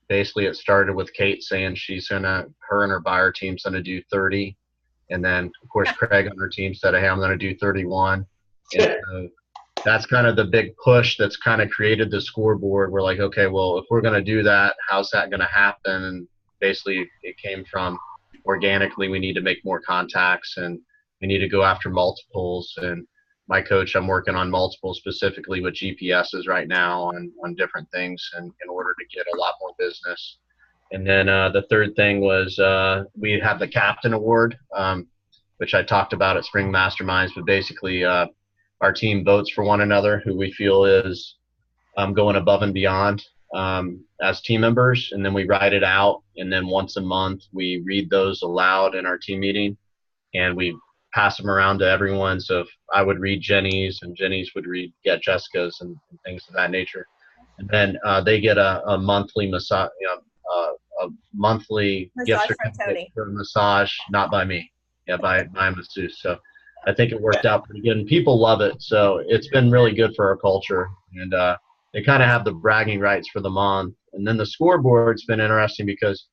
basically it started with Kate saying her and her buyer team's gonna do 30. And then of course Craig on her team said, hey, I'm gonna do 31. And so that's kind of the big push that's kind of created the scoreboard. We're like, okay, well, if we're gonna do that, how's that gonna happen? And basically it came from organically, we need to make more contacts and we need to go after multiples. And my coach, I'm working on multiples specifically with GPSs right now on different things and in order to get a lot more business. And then the third thing was we have the Captain Award, which I talked about at Spring Masterminds, but basically our team votes for one another who we feel is going above and beyond as team members. And then we write it out. And then once a month, we read those aloud in our team meeting and we pass them around to everyone. So if I would read Jenny's and Jenny's would read Jessica's and things of that nature. And then they get a monthly massage, a monthly gift certificate for a massage, not by me, by a masseuse. So I think it worked out pretty good and people love it. So it's been really good for our culture and they kind of have the bragging rights for the month. And then the scoreboard's been interesting because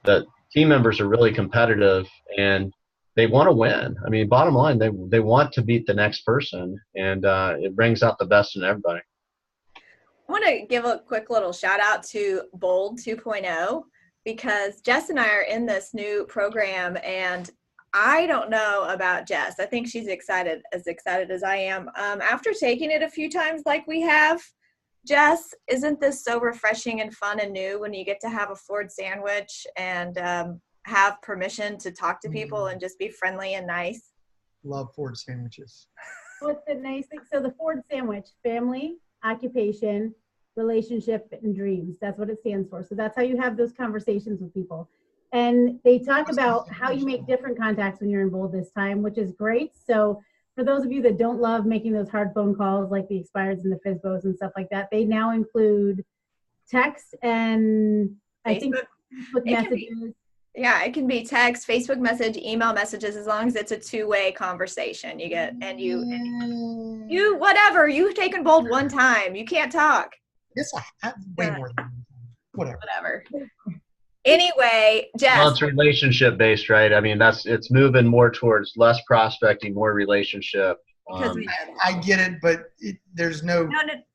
the team members are really competitive and they want to win. I mean, bottom line, they want to beat the next person, and it brings out the best in everybody. I want to give a quick little shout out to Bold 2.0 because Jess and I are in this new program, and I don't know about Jess. I think she's excited as I am. After taking it a few times like we have, Jess, isn't this so refreshing and fun and new when you get to have a Ford sandwich and have permission to talk to people and just be friendly and nice? Love Ford sandwiches. What's the nice thing? So the Ford sandwich, family, occupation, relationship, and dreams. That's what it stands for. So that's how you have those conversations with people. And they talk about how you make different contacts when you're in Bold this time, which is great. So for those of you that don't love making those hard phone calls like the expireds and the FSBOs and stuff like that, they now include text and I think Facebook messages. Yeah, it can be text, Facebook message, email messages, as long as it's a two-way conversation. You get, and you, whatever, you've taken Bold one time. You can't talk. Yes, I have way more than whatever. Anyway, Jess. Well, it's relationship based, right? I mean, it's moving more towards less prospecting, more relationship. I get it, but there's no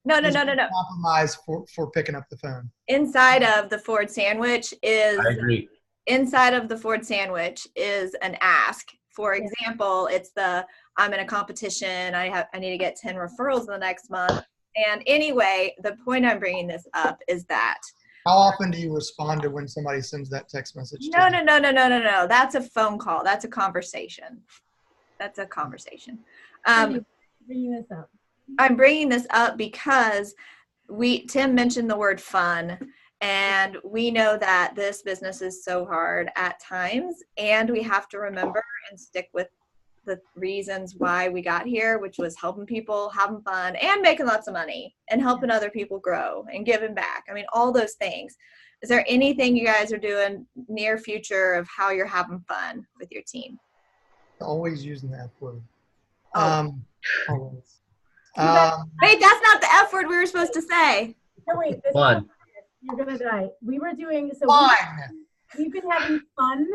compromise for picking up the phone. Inside of the Ford sandwich is. I agree. Inside of the Ford sandwich is an ask. For example, it's I'm in a competition. I need to get 10 referrals in the next month. And anyway, the point I'm bringing this up is that. How often do you respond to when somebody sends that text message? No. That's a phone call. That's a conversation. Bringing this up. I'm bringing this up because Tim mentioned the word fun. And we know that this business is so hard at times, and we have to remember and stick with the reasons why we got here, which was helping people, having fun, and making lots of money, and helping other people grow and giving back. I mean, all those things. Is there anything you guys are doing near future of how you're having fun with your team? Always using the F word. Oh. Always. Wait, that's not the F word we were supposed to say. No, wait, this Fun. You're gonna die. We were doing Fun. we've been having fun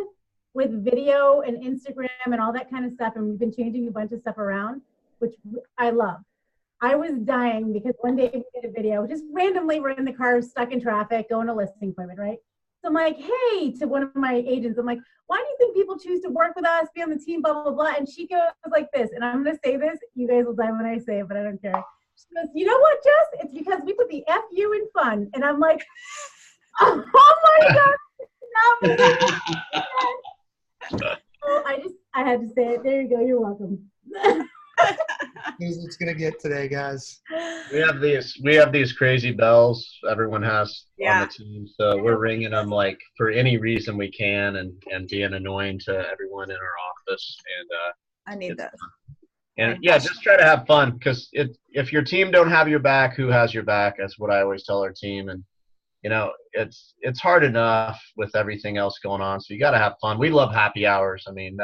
with video and Instagram and all that kind of stuff, and we've been changing a bunch of stuff around, which I love. I was dying because one day we did a video, just randomly we're in the car stuck in traffic going to a listing appointment, right? So I'm like, hey, to one of my agents, I'm like, why do you think people choose to work with us, be on the team, blah, blah, blah? And she goes like this, and I'm going to say this. You guys will die when I say it, but I don't care. She goes, you know what, Jess? It's because we put the F-U in fun. And I'm like, oh my God. So I had to say it. There you go. You're welcome. It's gonna get today, guys. We have these crazy bells everyone has on the team, so we're ringing them like for any reason we can, and being annoying to everyone in our office. And I need those. And yeah, just try to have fun, because if your team don't have your back, who has your back? That's what I always tell our team. And you know, it's hard enough with everything else going on, so you got to have fun. We love happy hours. I mean,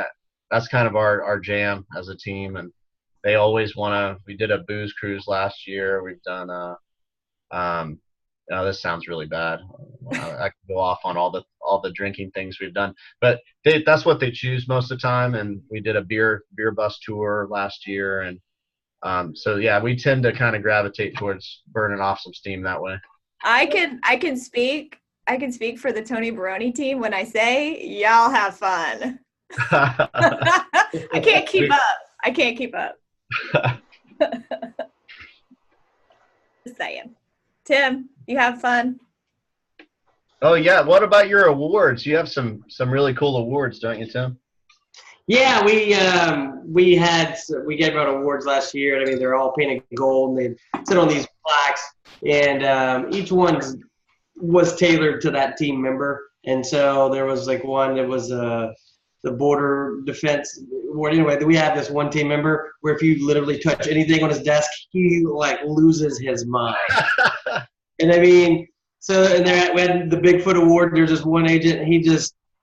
that's kind of our jam as a team, and they always want to. We did a booze cruise last year. We've done this sounds really bad. I could go off on all the drinking things we've done, but that's what they choose most of the time. And we did a beer bus tour last year, and so yeah, we tend to kind of gravitate towards burning off some steam that way. I can speak for the Tony Baroni team when I say y'all have fun. I can't keep up. Just saying. Tim, you have fun? Oh yeah. What about your awards? You have some really cool awards, don't you, Tim? Yeah, we gave out awards last year. I mean, they're all painted gold, and they sit on these plaques, and each one was tailored to that team member. And so there was like one that was the border defense award. Anyway, we have this one team member where if you literally touch anything on his desk, he like loses his mind. And I mean, and there we had the Bigfoot award. There's this one agent,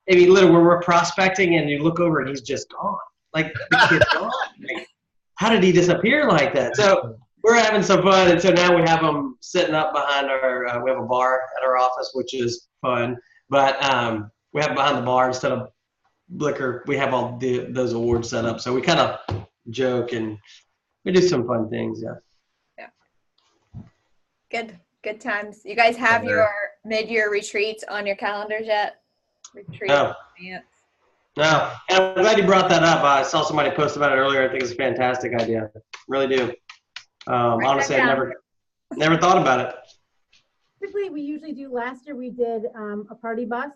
literally we're prospecting, and you look over and he's just gone. Like, the kid's gone. Like, how did he disappear like that? So we're having some fun, and so now we have them sitting up behind we have a bar at our office, which is fun. But we have behind the bar, instead of liquor, we have all those awards set up. So we kind of joke, and we do some fun things, yeah. Good times. You guys have your mid-year retreats on your calendars yet? No. No. And I'm glad you brought that up. I saw somebody post about it earlier. I think it's a fantastic idea. Really do. Honestly, I never thought about it. Typically, we usually do. Last year, we did a party bus,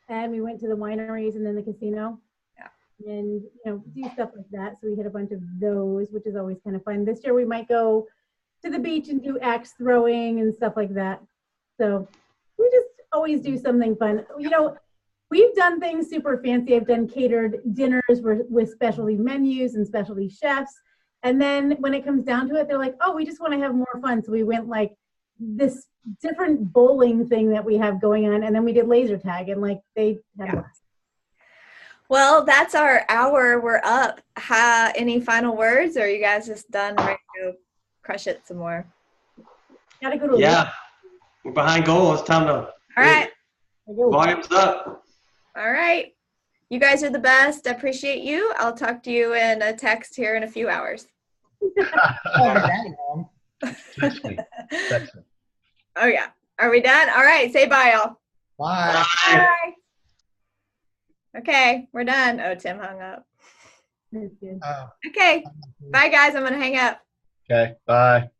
and we went to the wineries and then the casino. Yeah. And, do stuff like that. So we hit a bunch of those, which is always kind of fun. This year, we might go to the beach and do axe throwing and stuff like that. So we just always do something fun. We've done things super fancy. I've done catered dinners with specialty menus and specialty chefs. And then when it comes down to it, they're like, oh, we just want to have more fun. So we went like this different bowling thing that we have going on. And then we did laser tag, and like they had a blast. Well, that's our hour. We're up. Any final words, or are you guys just done, ready to go crush it some more? Gotta go to we're behind goal. It's time to. All right. Volume's up. All right. You guys are the best. I appreciate you. I'll talk to you in a text here in a few hours. Text me. Oh, yeah. Are we done? All right. Say bye, y'all. Bye. Bye. Okay. We're done. Oh, Tim hung up. That's good. Okay. Bye, guys. I'm going to hang up. Okay. Bye.